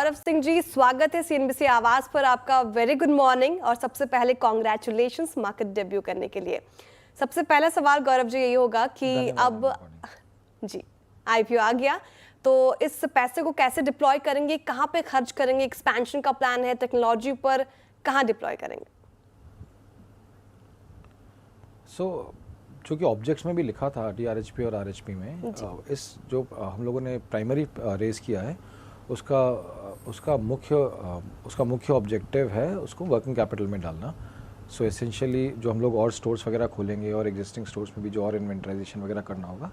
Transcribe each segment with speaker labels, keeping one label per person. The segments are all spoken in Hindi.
Speaker 1: गौरव सिंह जी, स्वागत है सीएनबीसी आवाज पर आपका। वेरी गुड मॉर्निंग और सबसे पहले कॉन्ग्रेचुलेशंस मार्केट डेब्यू करने के लिए। सबसे पहला सवाल गौरव जी यही होगा कि अब जी आईपीओ आ गया तो इस पैसे को कैसे डिप्लॉय करेंगे, कहाँ पे खर्च करेंगे, एक्सपेंशन का प्लान है, टेक्नोलॉजी पर कहाँ डिप्लॉय करेंगे?
Speaker 2: चूँकि ऑब्जेक्ट्स में भी लिखा था टीआरएचपी और आरएचपी में, इस जो हम लोगों ने प्राइमरी रेज किया है उसका मुख्य ऑब्जेक्टिव है उसको वर्किंग कैपिटल में डालना। सो एसेंशियली जो हम लोग और स्टोर्स वगैरह खोलेंगे और एग्जिस्टिंग स्टोर्स में भी जो और इन्वेंटराइजेशन वगैरह करना होगा,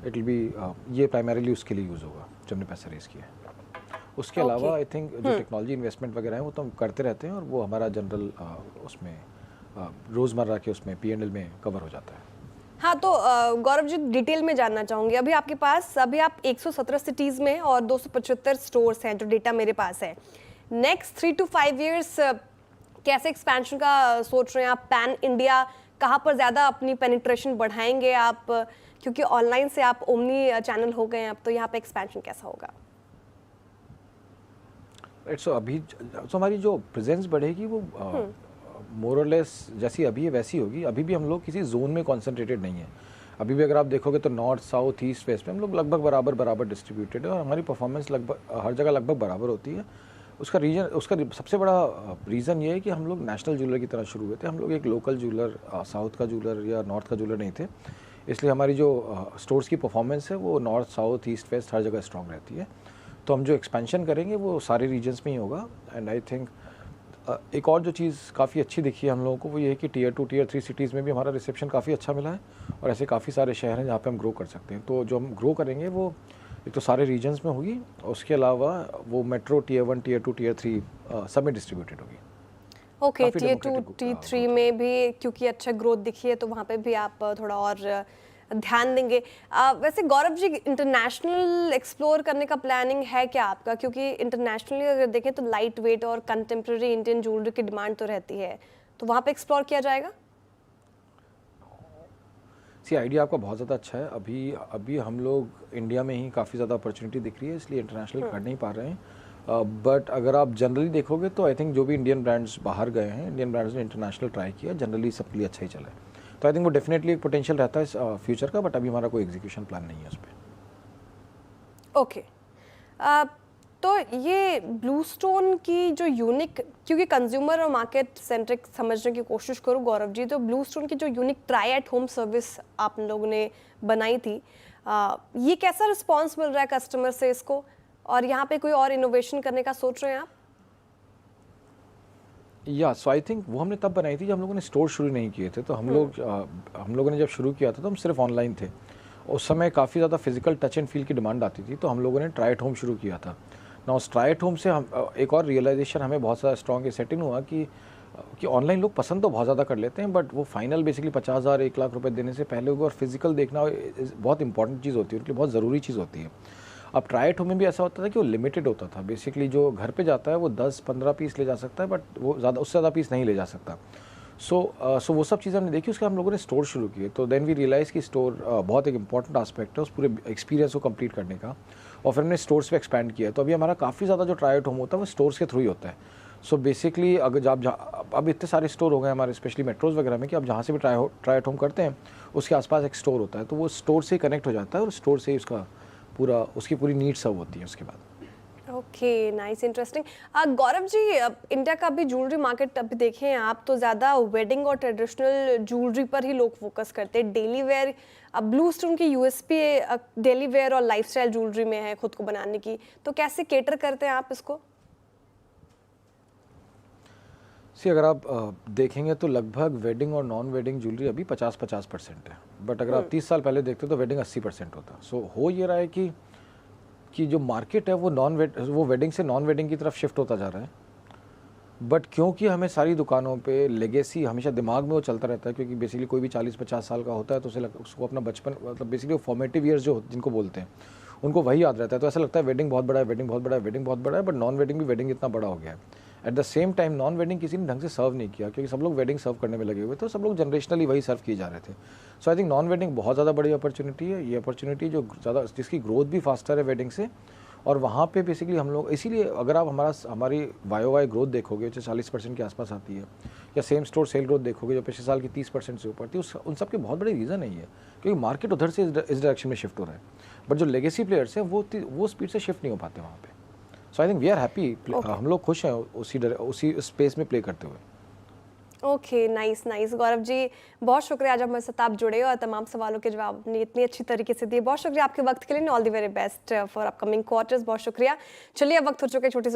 Speaker 2: इट विल बी ये प्राइमरीली उसके लिए यूज़ होगा जो हमने पैसे रेज किया है। उसके अलावा आई थिंक जो टेक्नोलॉजी इन्वेस्टमेंट वगैरह है वो तो हम करते रहते हैं और वो हमारा जनरल उसमें रोज़मर्रा के उसमें P&L में कवर हो जाता है।
Speaker 1: हाँ, तो गौरव जी डिटेल में जानना चाहूंगी, अभी आपके पास आप 117 सिटीज में और 275 स्टोर्स हैं जो डेटा मेरे पास है। नेक्स्ट 3 to 5 इयर्स कैसे एक्सपेंशन का सोच रहे हैं आप? पैन इंडिया कहाँ पर ज़्यादा अपनी पेनिट्रेशन बढ़ाएंगे आप, क्योंकि ऑनलाइन से आप ओमनी चैनल हो गए हैं अब, तो यहाँ पे एक्सपेंशन कैसा होगा?
Speaker 2: अभी तो हमारी जो प्रेजेंस बढ़ेगी वो मोर और लेस जैसी अभी है वैसी होगी। अभी भी हम लोग किसी जोन में कॉन्सेंट्रेटेड नहीं है। अभी भी अगर आप देखोगे तो नॉर्थ, साउथ, ईस्ट, वेस्ट में हम लोग लगभग बराबर डिस्ट्रीब्यूटेड है और हमारी परफॉर्मेंस लगभग हर जगह लगभग बराबर होती है। उसका सबसे बड़ा रीज़न ये है कि हम लोग नेशनल ज्वेलर की तरह शुरू हुए थे। हम लोग एक लोकल ज्वेलर, साउथ का ज्वेलर या नॉर्थ का ज्वेलर नहीं थे, इसलिए हमारी जो स्टोर्स की परफॉर्मेंस है वो नॉर्थ, साउथ, ईस्ट, वेस्ट हर जगह स्ट्रॉन्ग रहती है। तो हम जो एक्सपेंशन करेंगे वो सारे रीजन्स में ही होगा। एंड आई थिंक एक और जो चीज़ काफ़ी अच्छी दिखी है हम लोगों को वो ये है कि टियर 2, टियर 3 सिटीज़ में भी हमारा रिसेप्शन काफ़ी अच्छा मिला है और ऐसे काफ़ी सारे शहर हैं जहाँ पे हम ग्रो कर सकते हैं। तो जो हम ग्रो करेंगे वो एक तो सारे रीजन्स में होगी और उसके अलावा वो मेट्रो टियर 1, टियर 2, टियर 3 सब में डिस्ट्रीब्यूटेड होगी।
Speaker 1: ओके, टियर 2, टियर 3 में भी क्योंकि अच्छा ग्रोथ दिखी है तो वहाँ पे भी आप थोड़ा और ध्यान देंगे। वैसे गौरव जी इंटरनेशनल एक्सप्लोर करने का प्लानिंग है क्या आपका? क्योंकि इंटरनेशनली अगर देखें तो लाइट वेट और कंटेम्प्रेरी इंडियन ज्वेलरी की डिमांड तो रहती है, तो वहाँ पे एक्सप्लोर किया जाएगा?
Speaker 2: आइडिया आपका बहुत ज़्यादा अच्छा है। अभी हम लोग इंडिया में ही काफ़ी ज़्यादा अपॉर्चुनिटी दिख रही है, इसलिए इंटरनेशनल कर नहीं पा रहे हैं। बट अगर आप जनरली देखोगे तो आई थिंक जो भी इंडियन ब्रांड्स बाहर गए हैं, इंडियन ब्रांड्स ने इंटरनेशनल ट्राई किया, जनरली सबके लिए अच्छा ही चला है। तो आई थिंक वो डेफिनेटली एक पोटेंशियल रहता है फ्यूचर का, बट अभी हमारा कोई एग्जीक्यूशन प्लान नहीं है उस पर।
Speaker 1: ओके, तो ये ब्लू स्टोन की जो यूनिक, क्योंकि कंज्यूमर और मार्केट सेंट्रिक समझने की कोशिश करूँ गौरव जी, तो ब्लू स्टोन की जो unique try at home service आप लोगों ने बनाई थी, ये कैसा रिस्पॉन्स मिल रहा है कस्टमर से इसको, और यहाँ पे कोई और इनोवेशन करने का सोच रहे हैं आप?
Speaker 2: सो आई थिंक वो हमने तब बनाई थी जब हम लोगों ने स्टोर शुरू नहीं किए थे। तो हम लोगों ने जब शुरू किया था तो हम सिर्फ ऑनलाइन थे। उस समय काफ़ी ज़्यादा फिजिकल टच एंड फील की डिमांड आती थी, तो हम लोगों ने ट्राई एट होम शुरू किया था ना। उस ट्राई एट होम से हम एक और रियलाइजेशन हमें बहुत ज़्यादा स्ट्रॉन्ग सेट इन हुआ कि ऑनलाइन लोग पसंद तो बहुत ज़्यादा कर लेते हैं, बट वो फाइनल बेसिकली 50,000 1 लाख रुपए देने से पहले और फिजिकल देखना बहुत इंपॉर्टेंट चीज़ होती है, उनके लिए बहुत ज़रूरी चीज़ होती है। अब ट्राई एट होम में भी ऐसा होता था कि वो लिमिटेड होता था। बेसिकली जो घर पे जाता है वो 10-15 पीस ले जा सकता है, बट वो उससे ज़्यादा पीस नहीं ले जा सकता। सो वो सब चीज़ें हमने देखी। उसके हम लोगों ने स्टोर शुरू किए, तो देन वी रियलाइज़ कि स्टोर बहुत एक इंपॉर्टेंट आस्पेक्ट है उस पूरे एक्सपीरियंस को कंप्लीट करने का, और फिर हमने स्टोर्स पे एक्सपैंड किया। तो अभी हमारा काफ़ी ज़्यादा जो ट्राई एट होम होता है वो स्टोर्स के थ्रू ही होता है। सो बेसिकली अगर आप अब इतने सारे स्टोर हो गए हमारे, स्पेशली मेट्रोज़ वगैरह में, कि आप जहाँ से भी ट्राई एट होम करते हैं उसके आसपास एक स्टोर होता है, तो वो स्टोर से कनेक्ट हो जाता है और स्टोर से ही उसकी पूरी नीड सर्व होती है उसके बाद।
Speaker 1: Okay, nice, interesting. Gaurav ji, India का भी ज्वेलरी मार्केट अभी देखें आप तो ज़्यादा वेडिंग और ट्रेडिशनल ज्वेलरी पर ही लोग फोकस करते हैं। डेली वेयर, ब्लू स्टोन की यूएसपी डेली वेयर और लाइफस्टाइल ज्वेलरी में है खुद को बनाने की, तो कैसे केटर करते हैं आप इसको?
Speaker 2: अगर आप देखेंगे तो लगभग वेडिंग और नॉन वेडिंग ज्वेलरी अभी 50-50% है, बट अगर आप 30 साल पहले देखते तो वेडिंग 80% होता। सो हो ये रहा है कि जो मार्केट है वो वेडिंग से नॉन वेडिंग की तरफ शिफ्ट होता जा रहा है। बट क्योंकि हमें सारी दुकानों पे लेगेसी हमेशा दिमाग में वो चलता रहता है, क्योंकि बेसिकली कोई भी 40-50 साल का होता है तो उसको अपना बचपन, मतलब बेसिकली फॉर्मेटिव ईयर्स जो जिनको बोलते हैं उनको वही याद रहता है। तो ऐसा लगता है वेडिंग बहुत बड़ा है, वेडिंग बहुत बड़ा है, वेडिंग बहुत बड़ा है, बट नॉन वेडिंग भी वेडिंग इतना बड़ा हो गया है। At the same time non wedding किसी ने ढंग से सर्व नहीं किया, क्योंकि सब लोग वेडिंग सर्व करने में लगे हुए थे, तो सब लोग जनरेशनली वही सर्व किए जा रहे थे। सो आई थिंक नॉन वेडिंग बहुत ज़्यादा बड़ी अपॉर्चुनिटी है। ये अपॉर्चुनिटी जो ज़्यादा जिसकी ग्रोथ भी फास्टर है वेडिंग से, और वहाँ पे बेसिकली हम लोग, इसीलिए अगर आप हमारी YOY ग्रोथ देखोगे जो 40% के आसपास आती है, या सेम स्टोर सेल ग्रोथ देखोगे जो पिछले साल की 30% से ऊपर थी, उन सब के बहुत बड़े रीज़न नहीं है, क्योंकि मार्केट उधर से इस डायरेक्शन में शिफ्ट हो रहा है, बट जो लेगेसी प्लेयर्स हैं वो स्पीड से शिफ्ट नहीं हो पाते वहाँ पे। So I think we are happy, हम लोग खुश हैं उसी स्पेस में प्ले करते हुए।
Speaker 1: Okay, nice nice. Gaurav ji, बहुत शुक्रिया आज हमारे साथ आप जुड़े और तमाम सवालों के जवाब आपने इतनी अच्छी तरीके से दिए। बहुत शुक्रिया आपके वक्त के लिए। All the very best for upcoming quarters. बहुत शुक्रिया। चलिए, अब वक्त हो चुका है छोटी सी